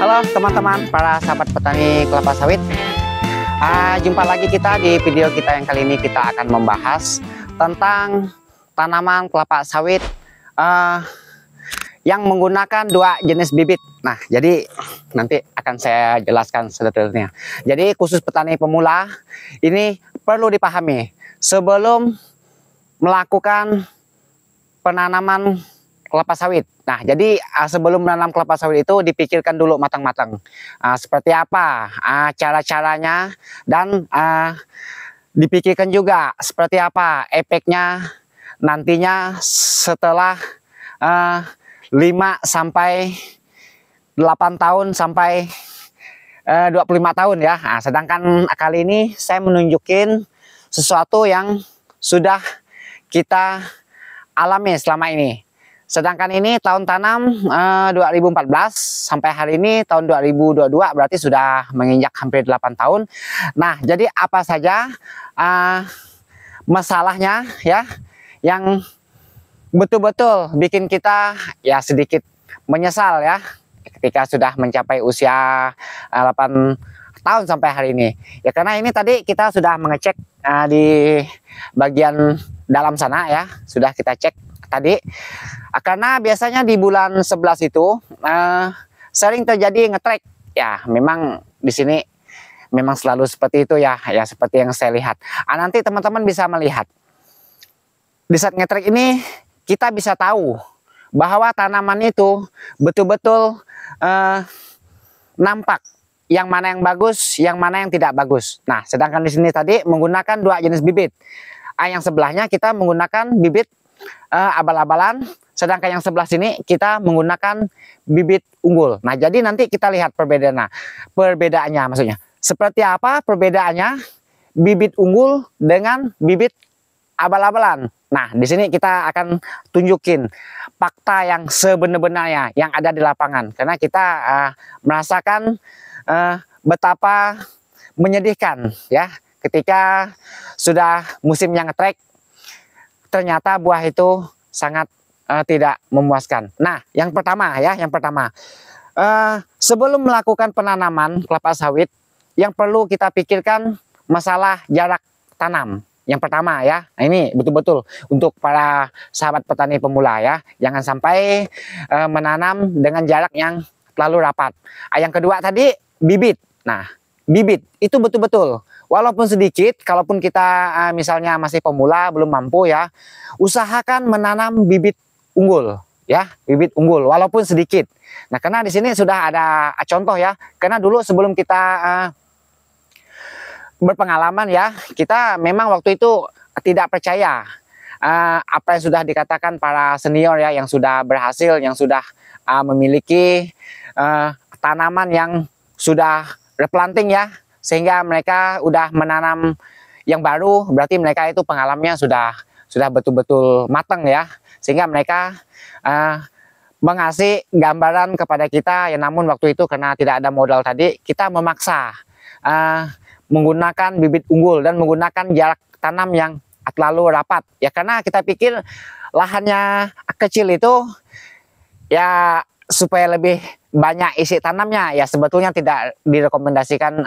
Halo teman-teman, para sahabat petani kelapa sawit. Jumpa lagi kita di video kita yang kali ini kita akan membahas tentang tanaman kelapa sawit yang menggunakan dua jenis bibit. Nah, jadi nanti akan saya jelaskan sedetailnya. Jadi khusus petani pemula ini perlu dipahami sebelum melakukan penanaman kelapa sawit. Nah, jadi sebelum menanam kelapa sawit itu dipikirkan dulu matang-matang seperti apa cara-caranya, dan dipikirkan juga seperti apa efeknya nantinya setelah 5 sampai 8 tahun sampai 25 tahun ya. Sedangkan kali ini saya menunjukin sesuatu yang sudah kita alami selama ini. Sedangkan ini tahun tanam 2014 sampai hari ini tahun 2022, berarti sudah menginjak hampir 8 tahun. Nah, jadi apa saja masalahnya ya yang betul-betul bikin kita ya sedikit menyesal ya ketika sudah mencapai usia 8 tahun sampai hari ini. Ya karena ini tadi kita sudah mengecek di bagian dalam sana ya, sudah kita cek tadi. Karena biasanya di bulan 11 itu sering terjadi ngetrek. Ya, memang di sini memang selalu seperti itu ya, seperti yang saya lihat. Nanti teman-teman bisa melihat. Di saat ngetrek ini kita bisa tahu bahwa tanaman itu betul-betul nampak yang mana yang bagus, yang mana yang tidak bagus. Nah, sedangkan di sini tadi menggunakan dua jenis bibit. Yang sebelahnya kita menggunakan bibit abal-abalan, sedangkan yang sebelah sini kita menggunakan bibit unggul. Nah, jadi nanti kita lihat perbedaannya maksudnya. Seperti apa perbedaannya bibit unggul dengan bibit abal-abalan. Nah, di sini kita akan tunjukin fakta yang sebenar-benarnya yang ada di lapangan. Karena kita merasakan betapa menyedihkan ya ketika sudah musimnya ngetrek, ternyata buah itu sangat tidak memuaskan. Nah, yang pertama sebelum melakukan penanaman kelapa sawit, yang perlu kita pikirkan masalah jarak tanam. Yang pertama ya, nah ini betul-betul untuk para sahabat petani pemula ya, jangan sampai menanam dengan jarak yang terlalu rapat. Yang kedua tadi bibit. Nah, bibit itu betul-betul walaupun sedikit, kalaupun kita misalnya masih pemula belum mampu ya, usahakan menanam bibit unggul ya, bibit unggul walaupun sedikit. Nah, karena di sini sudah ada contoh ya, karena dulu sebelum kita berpengalaman ya, kita memang waktu itu tidak percaya apa yang sudah dikatakan para senior ya, yang sudah berhasil, yang sudah memiliki tanaman yang sudah replanting ya, sehingga mereka udah menanam yang baru, berarti mereka itu pengalamannya sudah betul-betul matang ya, sehingga mereka mengasih gambaran kepada kita ya. Namun waktu itu karena tidak ada modal tadi, kita memaksa menggunakan bibit unggul dan menggunakan jarak tanam yang terlalu rapat ya, karena kita pikir lahannya kecil itu ya, supaya lebih banyak isi tanamnya ya, sebetulnya tidak direkomendasikan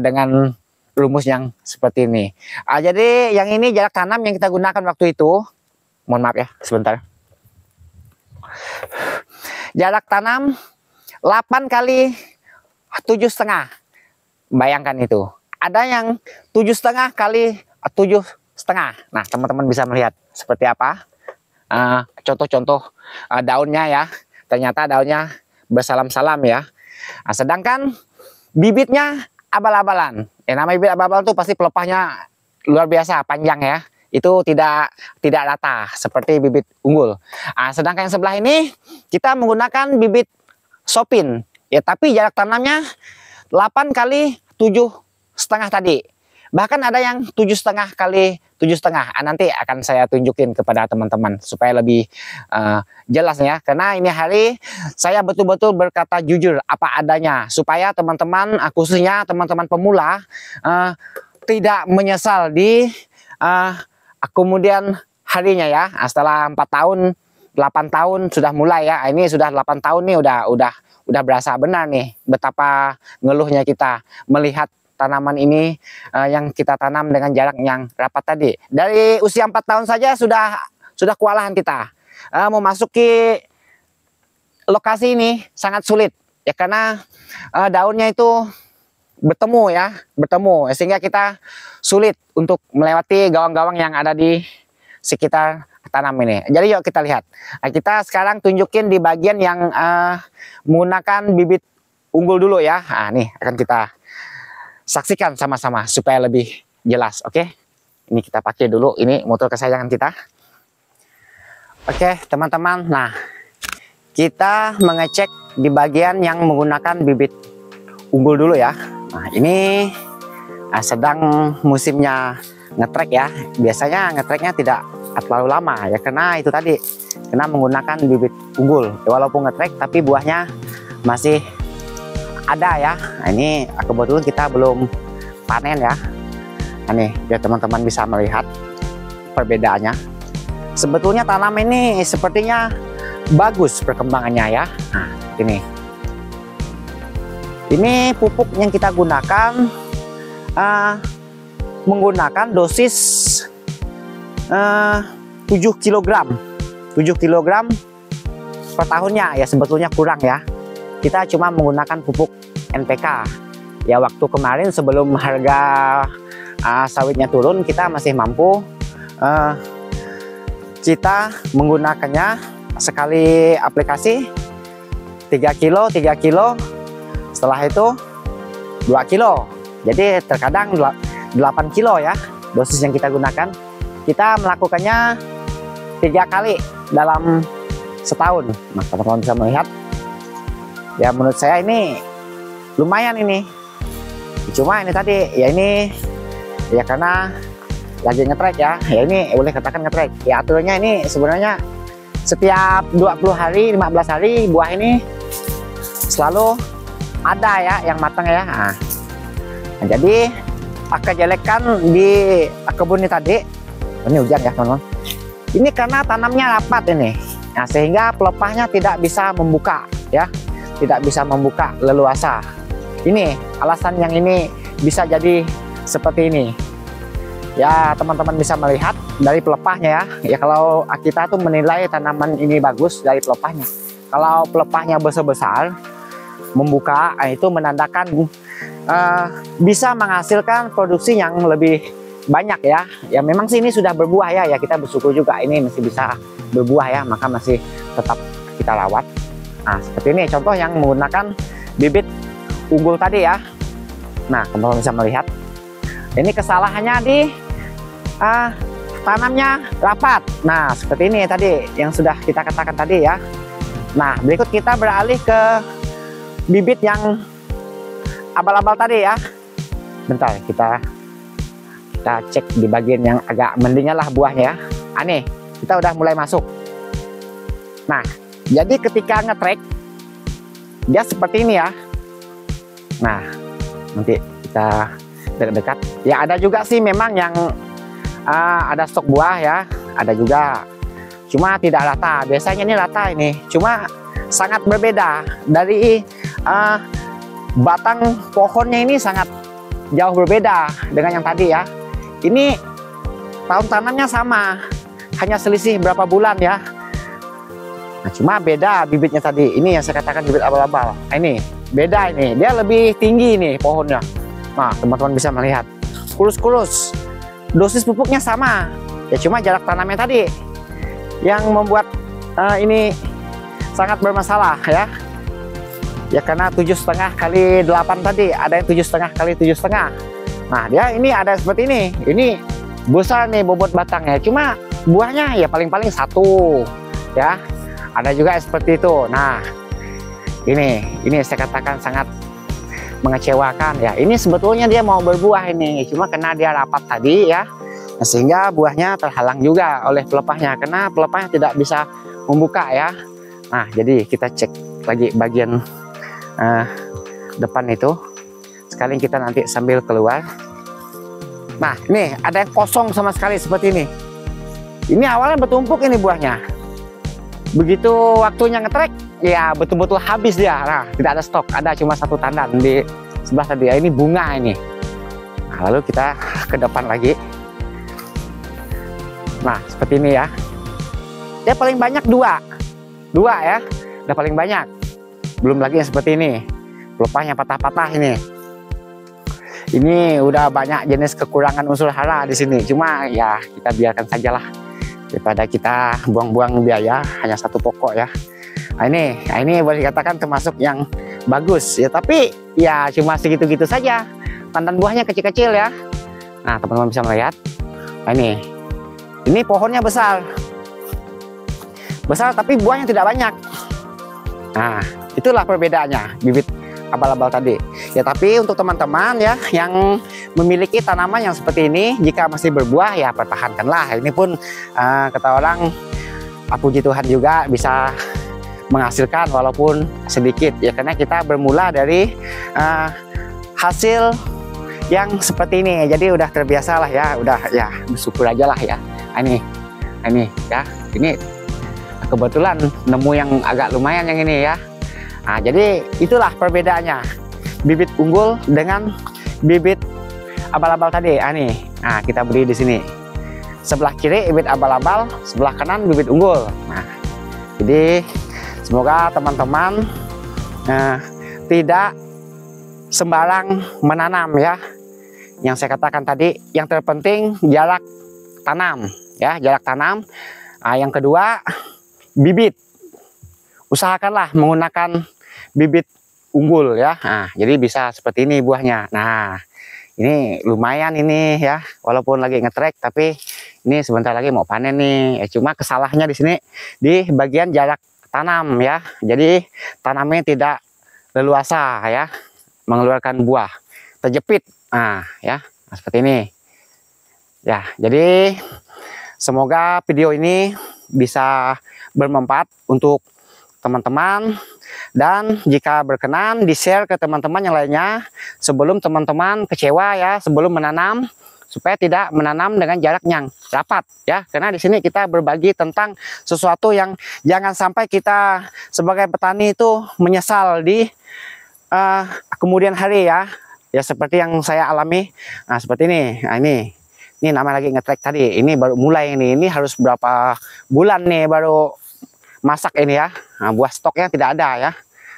dengan rumus yang seperti ini. Jadi yang ini jarak tanam yang kita gunakan waktu itu, mohon maaf ya sebentar, jarak tanam 8 kali 7,5. bayangkan itu, ada yang 7,5 kali 7,5. Nah, teman-teman bisa melihat seperti apa contoh-contoh daunnya ya. Ternyata daunnya bersalam-salam ya. Sedangkan bibitnya abal-abalan. Namanya bibit abal-abalan itu pasti pelepahnya luar biasa panjang ya. Itu tidak rata seperti bibit unggul. Sedangkan yang sebelah ini kita menggunakan bibit sopin ya, tapi jarak tanamnya 8 kali 7,5 tadi. Bahkan ada yang 7,5 kali 7,5. Nanti akan saya tunjukin kepada teman-teman supaya lebih jelas ya. Karena ini hari saya betul-betul berkata jujur apa adanya, supaya teman-teman khususnya teman-teman pemula tidak menyesal di kemudian harinya ya. Setelah 4 tahun 8 tahun sudah mulai ya. Ini sudah 8 tahun nih, udah berasa benar nih betapa ngeluhnya kita melihat tanaman ini yang kita tanam dengan jarak yang rapat tadi. Dari usia 4 tahun saja sudah kewalahan kita. Memasuki lokasi ini sangat sulit ya, karena daunnya itu bertemu sehingga kita sulit untuk melewati gawang-gawang yang ada di sekitar tanam ini. Jadi yuk kita lihat. Nah, kita sekarang tunjukin di bagian yang menggunakan bibit unggul dulu ya. Nah, nih akan kita saksikan sama-sama supaya lebih jelas. Oke, ini kita pakai dulu, ini motor kesayangan kita. Oke teman-teman, nah kita mengecek di bagian yang menggunakan bibit unggul dulu ya. Nah ini sedang musimnya ngetrek ya. Biasanya ngetreknya tidak terlalu lama ya, karena itu tadi, karena menggunakan bibit unggul. Walaupun ngetrek tapi buahnya masih ada ya. Nah, ini kebetulan kita belum panen ya. Nah, nih biar teman-teman bisa melihat perbedaannya. Sebetulnya tanam ini sepertinya bagus perkembangannya ya. Nah, ini pupuk yang kita gunakan menggunakan dosis 7 kg per tahunnya ya. Sebetulnya kurang ya, kita cuma menggunakan pupuk NPK ya. Waktu kemarin sebelum harga sawitnya turun, kita masih mampu kita menggunakannya sekali aplikasi 3 kilo. Setelah itu 2 kilo, jadi terkadang 8 kilo ya dosis yang kita gunakan. Kita melakukannya 3 kali dalam setahun. Nah, teman-teman bisa melihat ya, menurut saya ini lumayan ini. Cuma ini tadi ya, ini ya karena lagi ngetrek ya. Ya ini boleh katakan ngetrek ya. Aturannya ini sebenarnya setiap 20 hari 15 hari buah ini selalu ada ya yang matang ya. Nah, jadi kejelekan di kebun ini tadi, ini hujan ya teman-teman, ini karena tanamnya rapat ini. Nah, sehingga pelepahnya tidak bisa membuka ya, tidak bisa membuka leluasa. Ini alasan yang ini bisa jadi seperti ini ya. Teman-teman bisa melihat dari pelepahnya ya. Ya kalau kita tuh menilai tanaman ini bagus dari pelepahnya. Kalau pelepahnya besar-besar membuka, itu menandakan bisa menghasilkan produksi yang lebih banyak ya. Ya memang sih ini sudah berbuah ya. Ya kita bersyukur juga ini masih bisa berbuah ya, maka masih tetap kita rawat. Nah seperti ini contoh yang menggunakan bibit unggul tadi ya. Nah teman-teman bisa melihat ini kesalahannya di tanamnya rapat. Nah seperti ini tadi yang sudah kita katakan tadi ya. Nah berikut kita beralih ke bibit yang abal-abal tadi ya. Bentar kita cek di bagian yang agak mendingan lah buahnya ya. Nih kita udah mulai masuk. Nah jadi ketika ngetrek dia seperti ini ya. Nah nanti kita dekat-dekat ya. Ada juga sih memang yang ada stok buah ya, ada juga, cuma tidak rata. Biasanya ini rata ini, cuma sangat berbeda dari batang pohonnya. Ini sangat jauh berbeda dengan yang tadi ya. Ini tahun tanamnya sama, hanya selisih berapa bulan ya. Nah, cuma beda bibitnya tadi. Ini yang saya katakan bibit abal-abal. Ini beda, ini dia lebih tinggi nih pohonnya. Nah teman-teman bisa melihat kurus-kurus. Dosis pupuknya sama ya, cuma jarak tanamnya tadi yang membuat ini sangat bermasalah ya. Ya karena 7,5 kali 8 tadi, ada yang 7,5 kali 7,5. Nah dia ini ada seperti ini. Ini besar nih bobot batangnya, cuma buahnya ya paling-paling 1 ya. Ada juga seperti itu. Nah ini saya katakan sangat mengecewakan ya. Ini sebetulnya dia mau berbuah ini, cuma karena dia rapat tadi ya, nah, sehingga buahnya terhalang juga oleh pelepahnya, karena pelepahnya tidak bisa membuka ya. Nah jadi kita cek lagi bagian depan itu sekali, kita nanti sambil keluar. Nah ini ada yang kosong sama sekali seperti ini. Ini awalnya bertumpuk ini buahnya. begitu waktunya ngetrek ya betul-betul habis dia. Nah, tidak ada stok, ada cuma satu tandan di sebelah tadi ya. Ini bunga ini. Nah, lalu kita ke depan lagi. Nah, seperti ini ya. Dia paling banyak dua ya, udah paling banyak. Belum lagi yang seperti ini, pelepahnya patah-patah ini. Ini udah banyak jenis kekurangan unsur hara di sini. Cuma ya kita biarkan sajalah daripada kita buang-buang biaya hanya satu pokok ya. Nah, ini boleh dikatakan termasuk yang bagus ya, tapi ya cuma segitu-gitu saja. Tandan buahnya kecil-kecil ya. Nah, teman-teman bisa melihat. Nah, ini pohonnya besar tapi buahnya tidak banyak. Nah, itulah perbedaannya bibit abal-abal tadi ya. Tapi untuk teman-teman ya yang memiliki tanaman yang seperti ini, jika masih berbuah ya pertahankanlah. Ini pun kata orang, puji Tuhan juga bisa menghasilkan walaupun sedikit ya, karena kita bermula dari hasil yang seperti ini. Jadi udah terbiasa lah ya, udah ya bersyukur aja lah ya. Ini ya, ini kebetulan nemu yang agak lumayan yang ini ya. Nah, jadi itulah perbedaannya bibit unggul dengan bibit abal-abal tadi. Nah, kita beri di sini. Sebelah kiri bibit abal-abal, sebelah kanan bibit unggul. Nah, jadi semoga teman-teman tidak sembarang menanam ya. Yang saya katakan tadi, yang terpenting jarak tanam ya, jarak tanam. Nah, yang kedua bibit. Usahakanlah menggunakan bibit unggul ya. Nah, jadi bisa seperti ini buahnya. Nah, ini lumayan ini ya, walaupun lagi ngetrek, tapi ini sebentar lagi mau panen nih. Cuma kesalahannya di sini di bagian jarak tanam ya. Jadi tanamnya tidak leluasa ya, mengeluarkan buah, terjepit. Nah, ya, seperti ini. Ya, jadi semoga video ini bisa bermanfaat untuk teman-teman, dan jika berkenan di-share ke teman-teman yang lainnya sebelum teman-teman kecewa ya, sebelum menanam, supaya tidak menanam dengan jarak yang rapat ya, karena di sini kita berbagi tentang sesuatu yang jangan sampai kita sebagai petani itu menyesal di kemudian hari ya, seperti yang saya alami. Nah, seperti ini. Nah, ini namanya lagi ngetrek tadi, ini baru mulai ini harus berapa bulan nih baru masak ini ya. Nah, buah stoknya tidak ada ya.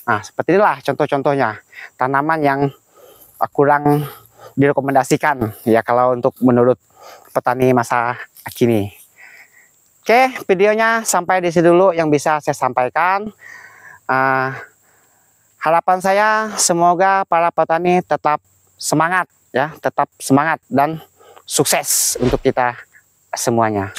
Nah, seperti inilah contoh-contohnya tanaman yang kurang direkomendasikan ya kalau untuk menurut petani masa kini. Oke, videonya sampai di sini dulu yang bisa saya sampaikan. Harapan saya semoga para petani tetap semangat ya, tetap semangat dan sukses untuk kita semuanya.